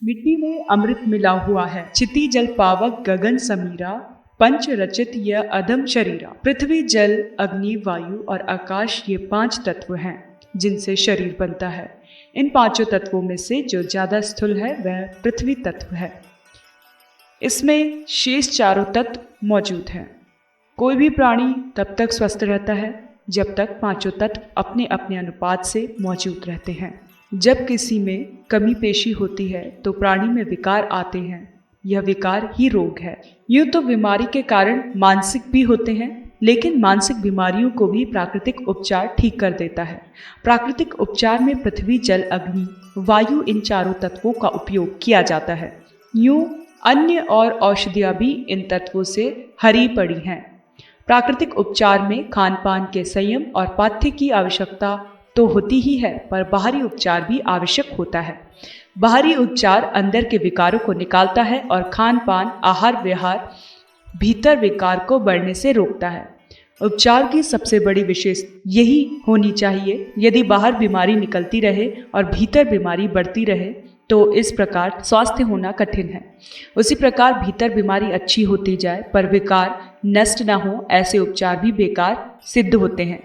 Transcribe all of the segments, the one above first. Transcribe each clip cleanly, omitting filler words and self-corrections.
मिट्टी में अमृत मिला हुआ है। क्षिति जल पावक गगन समीरा, पंच रचित यह अधम शरीरा। पृथ्वी जल अग्नि वायु और आकाश, ये 5 तत्व हैं जिनसे शरीर बनता है। इन 5 तत्वों में से जो ज़्यादा स्थूल है वह पृथ्वी तत्व है। इसमें शेष 4 तत्व मौजूद हैं। कोई भी प्राणी तब तक स्वस्थ रहता है जब तक 5 तत्व अपने अपने अनुपात से मौजूद रहते हैं। जब किसी में कमी पेशी होती है तो प्राणी में विकार आते हैं। यह विकार ही रोग है। यूँ तो बीमारी के कारण मानसिक भी होते हैं, लेकिन मानसिक बीमारियों को भी प्राकृतिक उपचार ठीक कर देता है। प्राकृतिक उपचार में पृथ्वी जल अग्नि वायु इन 4 तत्वों का उपयोग किया जाता है। यूँ अन्य और औषधियाँ भी इन तत्वों से हरी पड़ी हैं। प्राकृतिक उपचार में खान पान के संयम और पाथ्य की आवश्यकता तो होती ही है, पर बाहरी उपचार भी आवश्यक होता है। बाहरी उपचार अंदर के विकारों को निकालता है और खान पान आहार विहार भीतर विकार को बढ़ने से रोकता है। उपचार की सबसे बड़ी विशेष यही होनी चाहिए। यदि बाहर बीमारी निकलती रहे और भीतर बीमारी बढ़ती रहे तो इस प्रकार स्वास्थ्य होना कठिन है। उसी प्रकार भीतर बीमारी अच्छी होती जाए पर विकार नष्ट न हो, ऐसे उपचार भी बेकार सिद्ध होते हैं।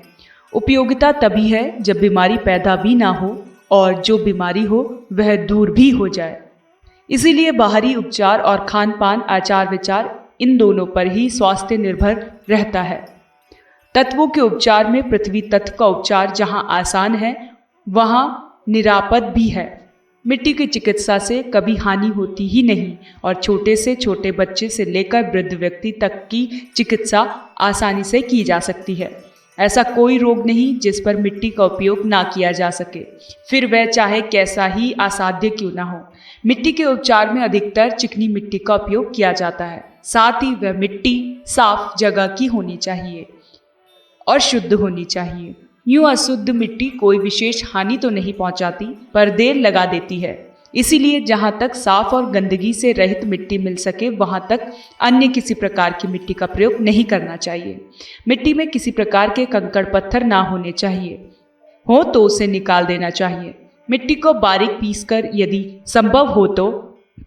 उपयोगिता तभी है जब बीमारी पैदा भी ना हो और जो बीमारी हो वह दूर भी हो जाए। इसीलिए बाहरी उपचार और खान पान आचार विचार इन दोनों पर ही स्वास्थ्य निर्भर रहता है। तत्वों के उपचार में पृथ्वी तत्व का उपचार जहाँ आसान है वहाँ निरापद भी है। मिट्टी की चिकित्सा से कभी हानि होती ही नहीं और छोटे से छोटे बच्चे से लेकर वृद्ध व्यक्ति तक की चिकित्सा आसानी से की जा सकती है। ऐसा कोई रोग नहीं जिस पर मिट्टी का उपयोग ना किया जा सके, फिर वह चाहे कैसा ही असाध्य क्यों ना हो। मिट्टी के उपचार में अधिकतर चिकनी मिट्टी का उपयोग किया जाता है। साथ ही वह मिट्टी साफ जगह की होनी चाहिए और शुद्ध होनी चाहिए। यूँ अशुद्ध मिट्टी कोई विशेष हानि तो नहीं पहुंचाती, पर देर लगा देती है। इसीलिए जहाँ तक साफ और गंदगी से रहित मिट्टी मिल सके वहाँ तक अन्य किसी प्रकार की मिट्टी का प्रयोग नहीं करना चाहिए। मिट्टी में किसी प्रकार के कंकड़ पत्थर ना होने चाहिए, हो तो उसे निकाल देना चाहिए। मिट्टी को बारीक पीसकर यदि संभव हो तो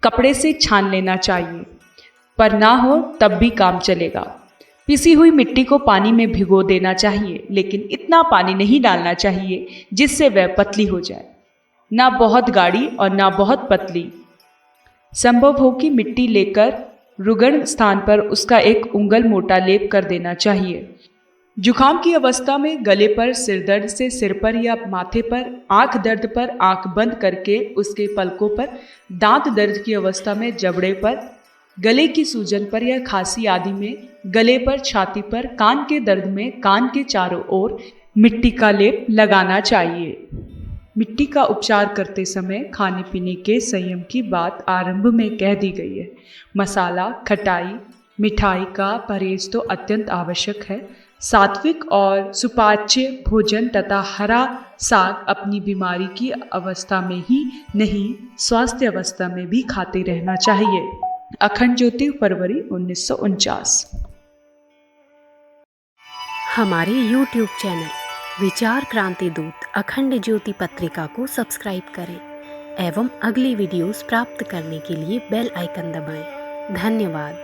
कपड़े से छान लेना चाहिए, पर ना हो तब भी काम चलेगा। पिसी हुई मिट्टी को पानी में भिगो देना चाहिए, लेकिन इतना पानी नहीं डालना चाहिए जिससे वह पतली हो जाए, ना बहुत गाढ़ी और ना बहुत पतली। संभव हो कि मिट्टी लेकर रुगण स्थान पर उसका 1 उंगल मोटा लेप कर देना चाहिए। जुखाम की अवस्था में गले पर, सिर दर्द से सिर पर या माथे पर, आंख दर्द पर आंख बंद करके उसके पलकों पर, दांत दर्द की अवस्था में जबड़े पर, गले की सूजन पर या खांसी आदि में गले पर, छाती पर, कान के दर्द में कान के चारों ओर मिट्टी का लेप लगाना चाहिए। मिट्टी का उपचार करते समय खाने पीने के संयम की बात आरंभ में कह दी गई है। मसाला, खटाई, मिठाई का परहेज तो अत्यंत आवश्यक है। सात्विक और सुपाच्य भोजन तथा हरा साग अपनी बीमारी की अवस्था में ही नहीं, स्वास्थ्य अवस्था में भी खाते रहना चाहिए। अखंड ज्योति, फरवरी 1949। हमारे YouTube चैनल विचार क्रांति दूत अखंड ज्योति पत्रिका को सब्सक्राइब करें एवं अगली वीडियोस प्राप्त करने के लिए बेल आइकन दबाएं। धन्यवाद।